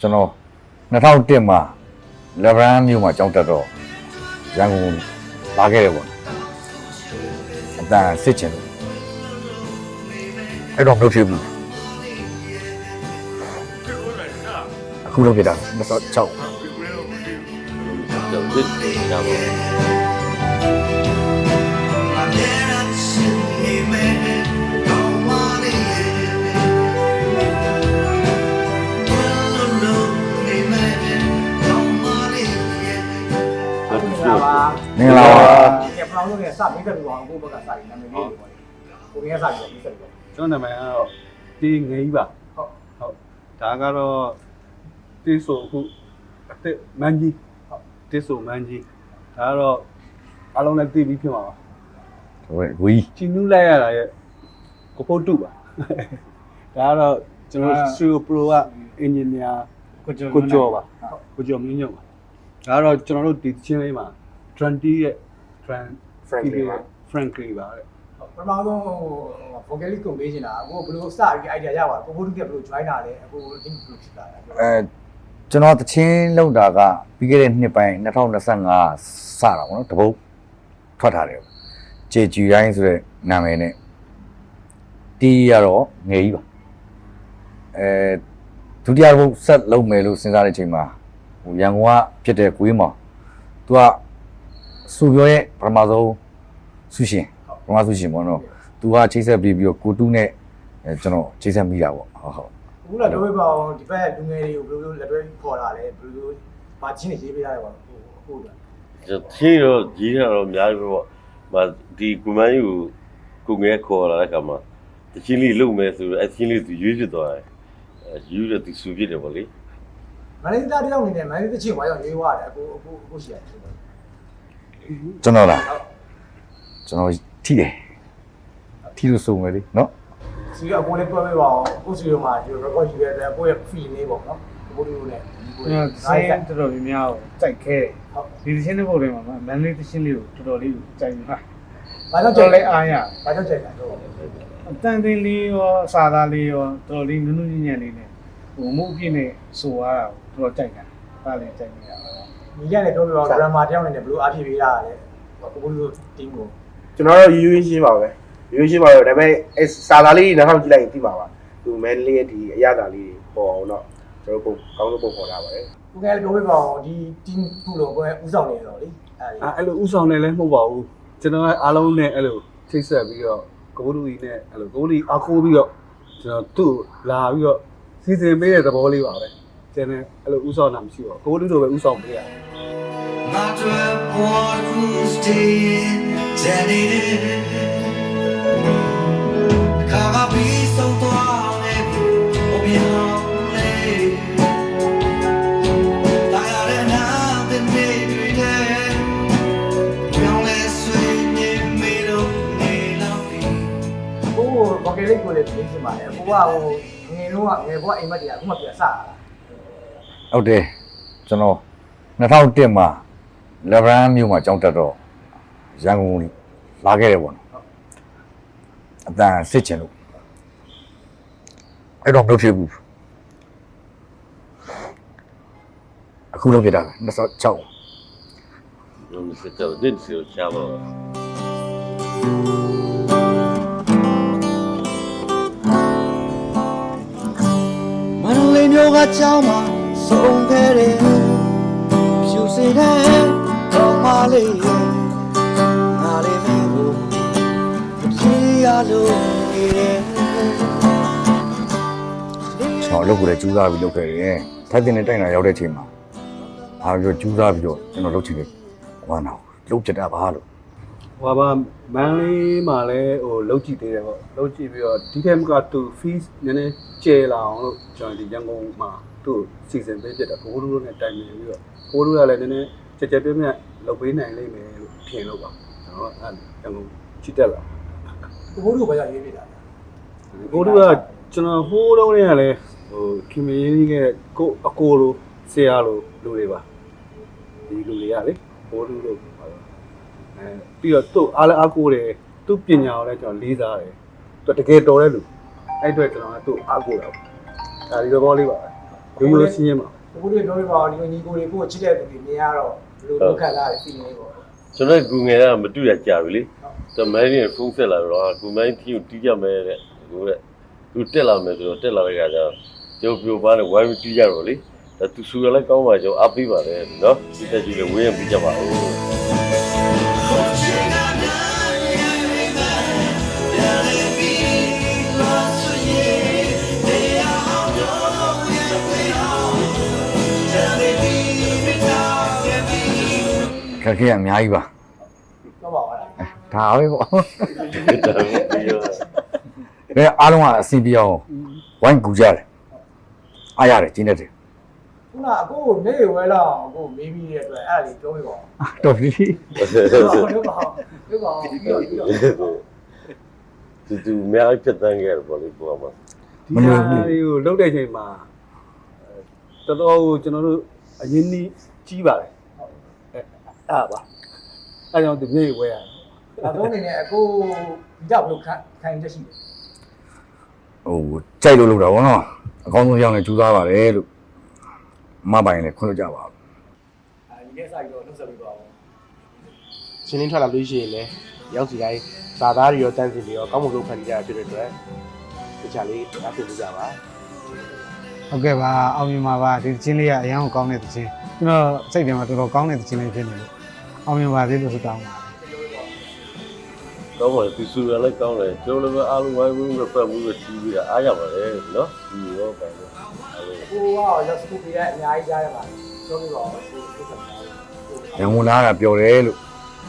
ကျွန်တော်2001မှာလက်ဗရန်မြို့မှာကြောင်းတက်တော့ရန်ကုန်လာခဲ့တယ်ပေါ့အတန်စစ်ချင်လို့အဲ့တော့မလုပ်ဖြစ်ဘူးအခုလုပ်ပြတာ26ကျော်တစ်ညပါမင်္ဂလာပါကဲပလောင်လို့ကစမိတ်တက်ပြီးတော့ကိုယ့်ဘက်ကစပြီးနာမည်လေးတွေပေါ့ကိုငယ်စပြီးမိတ်ဆက်ပြီးတော့ကျွန်တော်နာမည်ကတော့တီငယ်ကြီးပါဟုတ်ဒါကတော့တီဆိုအခုအစ်မန်းကြီးဟုတ်တီဆိုမန်းကြီးဒါကတော့အားလုံးလည်းတီးပြီးဖြစ်မှာပါဟုတ်ဝီချီနူးလိုက်ရတာရဲ့ကိုဖို့တူပါဒါကတော့ကျွန်တော်စတူဒီယိုပရိုကအင်ဂျင်နီယာကိုကျော်ပါကိုကျော်မြင့်ညုံပါဒါကတော့ကျွန်တော်တို့ဒီချင်းလေးမှာ Tranty ရဲ့ Frankly ပါ Frankly ပါတဲ့ပထမဆုံးvocalist ကိုမေးချင်တာကိုဘယ်လိုစပြီး idea ရပါကိုဘိုးတို့ကဘယ်လို join တာလဲအခု link ဘယ်လိုဖြစ်လာလဲကျွန်တော်တချင်းလောက်တာကပြီးခဲ့တဲ့နှစ်ပိုင်း2025စတာပေါ့နော်တပုတ်ထွက်ထားတယ်ကျေကျူတိုင်းဆိုတဲ့နာမည်နဲ့တီးရတော့ငယ်ကြီးပါဒုတိယဘုတ်ဆက်လုပ်မယ်လို့စဉ်းစားတဲ့အချိန်မှာဟိုရန်ကုန်ကဖြစ်တဲ့ကွေးမောင်သူကစူပြောရဲ့ပထမဆုံးဆူရှင်ပထမဆူရှင်ပေါ့နော်သူကချိတ်ဆက်ပြီးတော့ကိုတူးနဲ့ကျွန်တော်ချိတ်ဆက်မိတာပေါ့ဟုတ်အခုလာတော့ပြောအောင်ဒီဘက်လူငယ်တွေကိုဘယ်လိုလက်တွဲခေါ်လာလဲဘယ်လိုပါချင်းနေရေးပေးရတယ်ပေါ့ဟုတ်တယ်ချင်းတော့ကြီးတာတော့အများကြီးပေါ့ဒီကွန်မန်ယူကိုငယ်ခေါ်လာတဲ့ခါမှာတချင်းလေးလုံမယ်ဆိုတော့အချင်းလေးသူရွေးဖြစ်သွားတယ်ယူတဲ့သူစူဖြစ်တယ်ပေါ့လေမန်လေးသားတယောက်နေနဲ့မန်လေးတချင်းဝါရောက်ရေးသွားတယ်အခုရှိရတယ်ကျွန်တော်လားကျွန်တော်ထိတယ်ထိလို့စုံမယ်လေနော်စီကအကိုလေးပြောပြပါအောင်ကိုစီရောမှာဒီ record ယူရတဲ့ကိုရဲ့ feel လေးပေါ့နော်ကိုတို့နဲ့ဆိုင်တော်တော်များများကိုကြိုက်ခဲဒီသချင်းတွေပုံတွေမှာမန်လေးသချင်းလေးကိုတော်တော်လေးကြိုက်နေတာဘာကြောင့်ကြိုက်လဲအားရဘာကြောင့်ကြိုက်တာတော့အတန်တင်လေးရောစာသားလေးရောတော်တော်လေးနုနုညံ့ညံ့လေးနဲ့ဟိုမှုအပြည့်နဲ့ဆိုရတာကိုတော်တော်ကြိုက်တာဒါလည်းကြိုက်နေတာညီရလည်းပြောပြပါ drama တယောက်နေနဲ့ဘယ်လိုအားဖြည့်ပေးရလဲကိုတို့ team ကိုကျွန်တော်တို့ယူရင်းရှင်းပါပဲယူရင်းရှင်းပါပဲဒါပေမဲ့အဲစာသားလေးနောက်ထောင်ကြည့်လိုက်ရင်သိပါပါသူမန်လေးရဲ့ဒီအရသာလေးပေါ်အောင်တော့ကျွန်တော်တို့ကောင်းလို့ပုံခေါ်တာပါတယ်ကိုကလည်းပြောပြပါအောင်ဒီ team ခုလုံးကိုဥဆောင်နေတော့လေအဲ့လိုဥဆောင်နေလဲမဟုတ်ပါဘူးကျွန်တော်အားလုံးနဲ့အဲ့လိုချိတ်ဆက်ပြီးတော့ကိုဘလူကြီးနဲ့အဲ့လိုကိုဘလူကြီးအားကိုးပြီးတော့ကျွန်တော်သူ့လာပြီးတော့စီစဉ်ပေးတဲ့သဘောလေးပါပဲကျန်တဲ့အဲ့လိုဥဆောင်တာမရှိပါဘူးကိုဘလူတို့ပဲဥဆောင်ပေးရတယ်My dream was to stay dedicated. Kaga be so strong, oh yeah, I got nothing maybe there. Young as sweet, made of me lovely. ကို vocalist ကိုလည်းပြင်ချင်ပါတယ်ကိုကဟိုငယ်တော့ငယ်ဘွားအိမ်မက်တရားအခုမှပြန်စတာဟုတ်တယ်ကျွန်တော်2001မှာလက်ဗရန်မြို့မှာကြောင်းတက်တော့ရန်ကုန်လာခဲ့တယ်ပေါ့နော်အတန်စစ်ချင်လို့အဲ့တော့မလုပ်ဖြစ်ဘူးအခုလုပ်ပြတာ26လုံးစတော့ဒင်းစီကိုချပါမန္တလေးမြို့ကကြောင်းမှာဆုံးခဲ့တယ်ဖြူစင်တဲ့ကောင်းမလေးငါလေးမျိုးကိုကြည့်ရလို့နေတယ်ကျွန်တော်လုပ်ကိုလည်းကြိုးစားပြီးလုပ်ခဲ့တယ်ထိုက်တင်နဲ့တိုက်လာရောက်တဲ့အချိန်မှာအားပြီးတော့ကြိုးစားပြီးတော့ကျွန်တော်လုပ်ချင်တယ်ဝမ်းတော့လုပ်ပြတာပါလို့ဟိုပါမန်လေးမှာလည်းဟိုလုပ်ကြည့်သေးတယ်ပေါ့လုပ်ကြည့်ပြီးတော့ဒီထက်မကသူ fees နည်းနည်းကျယ်လာအောင်လို့ကျွန်တော်ဒီရန်ကုန်မှာသူ့စီစဉ်ပေးပြတာကိုလိုနဲ့တိုင်ပင်ပြီးတော့ကိုလိုကလည်းနည်းနည်းကြက်ကြက်ပြည့်ပြည့်လုပ်ပေးနိုင်လိမ့်မယ်လို့ထင်လို့ပါကျွန်တော်အဲ့ရန်ကုန်ချစ်တက်လာကိုတို့ဘာကြောင့်ရေးပြတာကိုလိုကကျွန်တော်ဟိုးလုံးတွေကလည်းဟိုခင်မင်းကြီးကကိုအကိုလိုဆရာလိုလူတွေပါဒီလူတွေကလေဟိုးလူတို့ပြီးတော့သူ့အားကိုတယ်သူ့ပညာကိုလည်းကျွန်တော်လေးစားတယ်သူတကယ်တော်တဲ့လူအဲ့အတွက်ကျွန်တော်ကသူ့အားကိုတာဒါဒီလိုဘောလေးပါ ရိုးရိုးရှင်းရှင်းပါ ကိုတို့ပြောပြပါဦးဒီညီကိုတွေကိုချစ်တဲ့သူတွေမြင်ရတော့ဘယ်လိုခံစားရလဲ feeling လေးပေါ့ ကျွန်တော်ကူငယ်ကမတွေ့ရကြဘူးလေတမိုင်းနဲ့ဖုန်းဆက်လာတော့ကူမိုင်းတီကိုတီးကြမယ်တဲ့ကိုတဲ့သူတက်လာမယ်ဆိုတော့တက်လာတဲ့ခါကျတော့ကျုပ်ပြိုပါနဲ့ဝိုင်းပြီးတီးကြတော့လေဒါသူဆူရလဲကောင်းပါကြောအားပေးပါတယ်နော်ဒီတက်ကြီးလည်းဝင်းရပြီးကြပါဦး ခက်ခဲအများကြီးပါ ပြောပါဦးလား ဒါပဲပေါ့ ဒါပြီးရော ဘယ်အားလုံးကအစီပြောင်းဝိုင်းကူကြတယ်အားရတယ်ကျင်းတတ်တယ် ခုနအကိုကိုနေဝဲလောက်အကိုမေးပြီးတဲ့အတွက်အဲ့ဒါလေးပြောပြပါဦး တော်ပြီ ပြောပါဦးပြောပါဦးပြီးတော့ သူများဖြစ်တန်းခဲ့တယ်ပေါ့လေကိုကမှာ ဒီဟာတွေကိုလှုပ်တဲ့အချိန်မှာတော်တော်ကိုကျွန်တော်တို့အရင်နီးကြီးပါတယ်အဲ့ပါအဲ့ကြောင့်ဒီနေ့ဝဲရတယ် အကုန်နေနဲ့အကိုဒီတော့ဘယ်လိုခံချက်ရှိလဲ ဟိုကြိုက်လို့လုပ်တာဗောနော်အကောင်းဆုံးရောက်နေကြိုးစားပါတယ်လို့မပိုင်လည်းခွင့်လို့ကြပါဘူး ဒီနေ့စာပြီးတော့နှုတ်ဆက်ပေးပါဦး ရှင်းလင်းထွက်လာလို့ရှိရင်လည်းရောက်စီတိုင်းစာသားတွေရောတန်းစီတွေရောကောင်းမွန်လို့ခံကြရဖြစ်တဲ့အတွက်တခြားလေးအားပေးကြပါ ဟုတ်ကဲ့ပါအောင်မြင်ပါပါဒီသချင်းလေးကအရန်ကိုကောင်းတဲ့သချင်းကျွန်တော်စိတ်ထဲမှာတော်တော်ကောင်းတဲ့သချင်းလေးဖြစ်နေလို့အောင်မြင်ပါသေးလို့ဆုတောင်းပါ တော့သူဆူရလဲကောင်းတယ်ကျုပ်လည်းအားလုံးဝိုင်းဝန်းပြီးပတ်မှုပဲတီးပြီးအားရပါတယ်နော်ဒီရောပါလို့အားလုံး ကိုကရောက်စကူပေးတဲ့အများကြီးကြားရပါတယ်ပြောပြပါဦးကိုဆက်ပါဦး ရန်ကုန်သားကပျော်တယ်လို့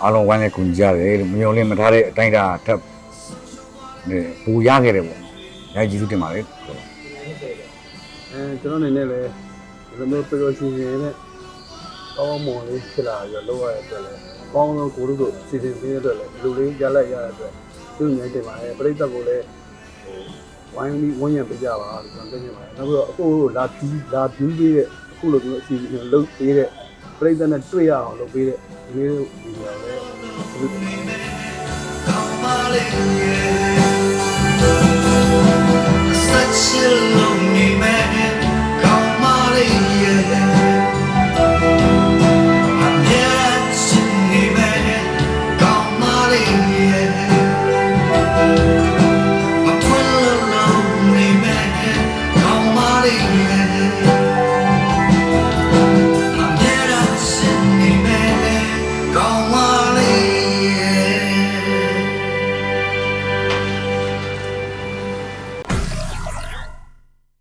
အားလုံးဝိုင်းနဲ့ကူကြတယ်လို့မယုံလင့်မထားတဲ့အတိုင်းတာထပ်ပူရခဲ့တယ်ပေါ့ညာကြီးစုတင်ပါလေ ကျွန်တော်အနေနဲ့လည်းဒီလိုမျိုးပရိုရှင်ရှင်နဲ့ကောင်းမွန်လေးဖြစ်လာပြီးတော့လောက်ရတဲ့အတွက်လည်းကောင်းဆုံးကိုတို့တို့စီစဉ်ပေးတဲ့အတွက်လည်းဒီလိုလေးရလိုက်ရတဲ့အတွက်သူ့ညတင်ပါတယ်ပြိဿကိုလည်းဝိုင်းပြီးဝန်းရံပေးကြပါလို့ကျွန်တော်ပြောနေပါတယ်နောက်ပြီးတော့အခုတို့လာပြီးပေးတဲ့အခုလိုမျိုးအစီအစဉ်လုပ်ပေးတဲ့ပြိဿနဲ့တွေ့ရအောင်လုပ်ပေးတဲ့ဒီလေးဒီလိုလည်းဒီလို Such a